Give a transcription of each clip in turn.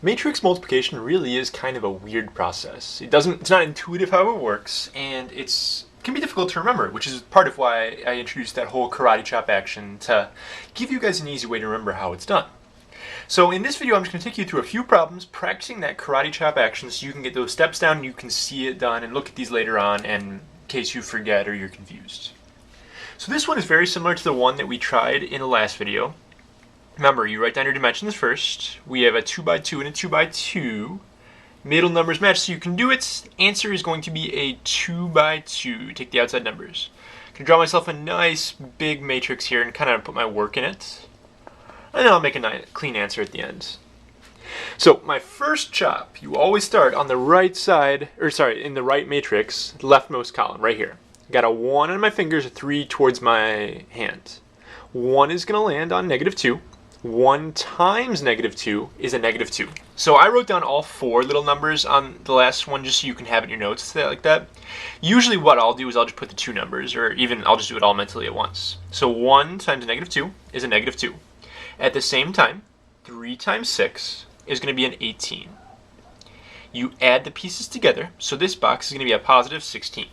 Matrix multiplication really is kind of a weird process. It's not intuitive how it works, and it can be difficult to remember, which is part of why I introduced that whole karate chop action to give you guys an easy way to remember how it's done. So in this video, I'm just going to take you through a few problems practicing that karate chop action so you can get those steps down and you can see it done and look at these later on in case you forget or you're confused. So this one is very similar to the one that we tried in the last video. Remember, you write down your dimensions first. We have a 2 by 2 and a 2 by 2. Middle numbers match, so you can do it. Answer is going to be a 2 by 2. Take the outside numbers. I'm going to draw myself a nice big matrix here and kind of put my work in it. And then I'll make a nice, clean answer at the end. So my first chop, you always start on the right side, in the right matrix, leftmost column, right here. Got a 1 on my fingers, a 3 towards my hand. 1 is going to land on -2. 1 times -2 is a -2. So I wrote down all 4 little numbers on the last one just so you can have it in your notes like that. Usually what I'll do is I'll just put the 2 numbers, or even I'll just do it all mentally at once. So 1 times -2 is a -2. At the same time, 3 times 6 is going to be an 18. You add the pieces together, so this box is going to be a positive 16.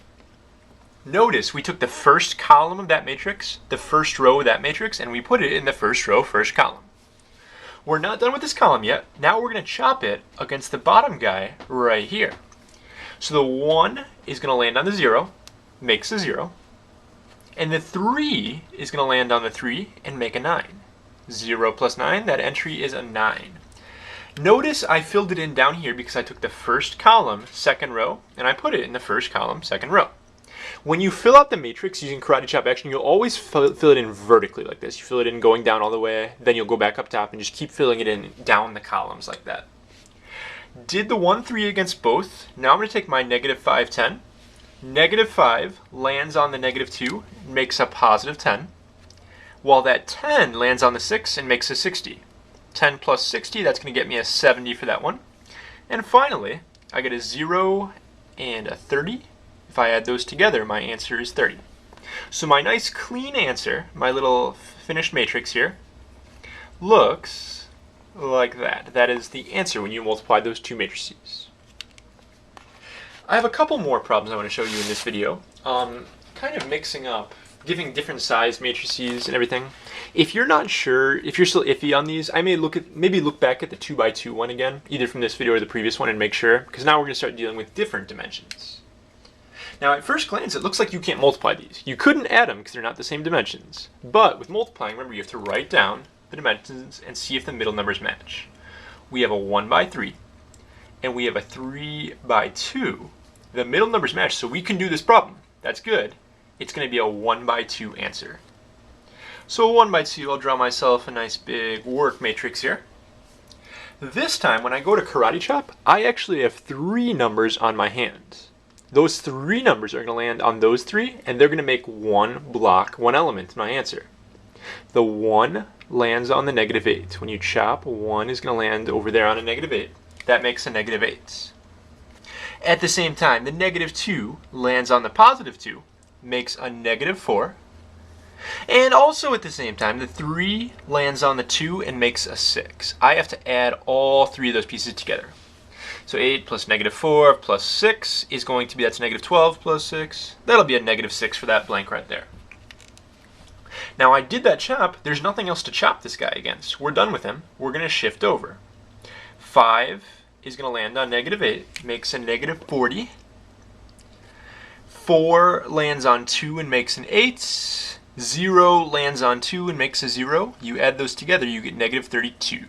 Notice we took the first column of that matrix, the first row of that matrix, and we put it in the first row, first column. We're not done with this column yet. Now we're going to chop it against the bottom guy right here. So the 1 is going to land on the 0, makes a 0. And the 3 is going to land on the 3 and make a 9. 0 plus 9, that entry is a 9. Notice I filled it in down here because I took the first column, second row, and I put it in the first column, second row. When you fill out the matrix using karate chop action, you'll always fill it in vertically like this. You fill it in going down all the way, then you'll go back up top and just keep filling it in down the columns like that. Did the 1, 3 against both. Now I'm going to take my -5, 10. -5 lands on the -2 and makes a positive 10, while that 10 lands on the 6 and makes a 60. 10 plus 60, that's going to get me a 70 for that one. And finally, I get a 0 and a 30. If I add those together, my answer is 30. So my nice clean answer, my little finished matrix here, looks like that. That is the answer when you multiply those two matrices. I have a couple more problems I want to show you in this video. Kind of mixing up, giving different sized matrices and everything. If you're not sure, if you're still iffy on these, I may maybe look back at the 2 by 2 one again, either from this video or the previous one, and make sure, because now we're going to start dealing with different dimensions. Now at first glance it looks like you can't multiply these. You couldn't add them because they're not the same dimensions. But with multiplying, remember you have to write down the dimensions and see if the middle numbers match. We have a 1 by 3 and we have a 3 by 2. The middle numbers match, so we can do this problem. That's good. It's going to be a 1 by 2 answer. So a 1 by 2, I'll draw myself a nice big work matrix here. This time when I go to karate chop, I actually have 3 numbers on my hand. Those 3 numbers are going to land on those 3, and they're going to make one block, one element in my answer. The 1 lands on the -8. When you chop, 1 is going to land over there on a -8. That makes a -8. At the same time, the -2 lands on the +2, makes a -4. And also at the same time, the 3 lands on the 2 and makes a 6. I have to add all 3 of those pieces together. So 8 plus -4 plus 6 is going to be, that's -12 plus 6. That'll be a -6 for that blank right there. Now I did that chop. There's nothing else to chop this guy against. We're done with him. We're going to shift over. 5 is going to land on -8, makes a -40. 4 lands on 2 and makes an 8. 0 lands on 2 and makes a 0. You add those together, you get -32.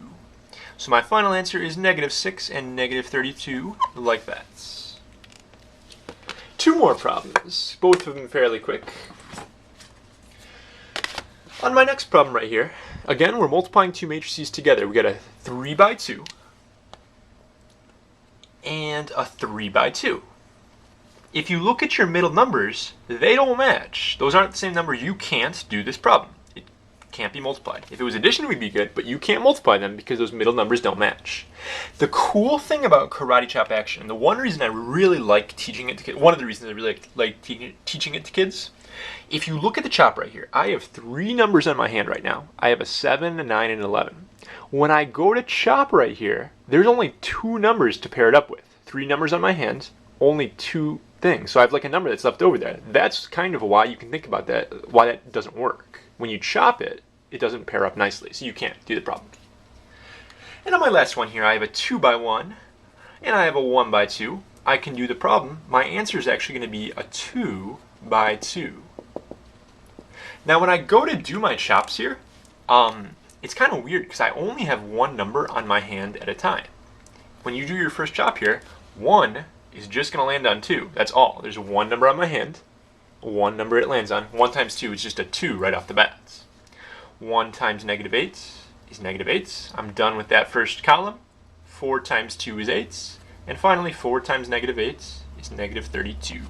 So my final answer is -6 and -32, like that. 2 more problems, both of them fairly quick. On my next problem right here, again, we're multiplying 2 matrices together. We got a 3 by 2 and a 3 by 2. If you look at your middle numbers, they don't match. Those aren't the same number. You can't do this problem. Can't be multiplied. If it was addition, we'd be good, but you can't multiply them because those middle numbers don't match. The cool thing about karate chop action, and the one reason I really like teaching it to kids, one of the reasons I really like teaching it to kids, if you look at the chop right here, I have 3 numbers on my hand right now. I have a 7, a 9, and an 11. When I go to chop right here, there's only 2 numbers to pair it up with. 3 numbers on my hand, only 2 things. So I have like a number that's left over there. That's kind of why you can think about that, why that doesn't work. When you chop it, it doesn't pair up nicely, so you can't do the problem. And on my last one here, I have a 2 by 1, and I have a 1 by 2. I can do the problem. My answer is actually going to be a 2 by 2. Now when I go to do my chops here, it's kind of weird because I only have 1 number on my hand at a time. When you do your first chop here, 1 is just going to land on 2. That's all. There's 1 number on my hand, 1 number it lands on. 1 times 2 is just a 2 right off the bat. 1 times -8 is -8. I'm done with that first column. 4 times 2 is 8. And finally, 4 times -8 is -32.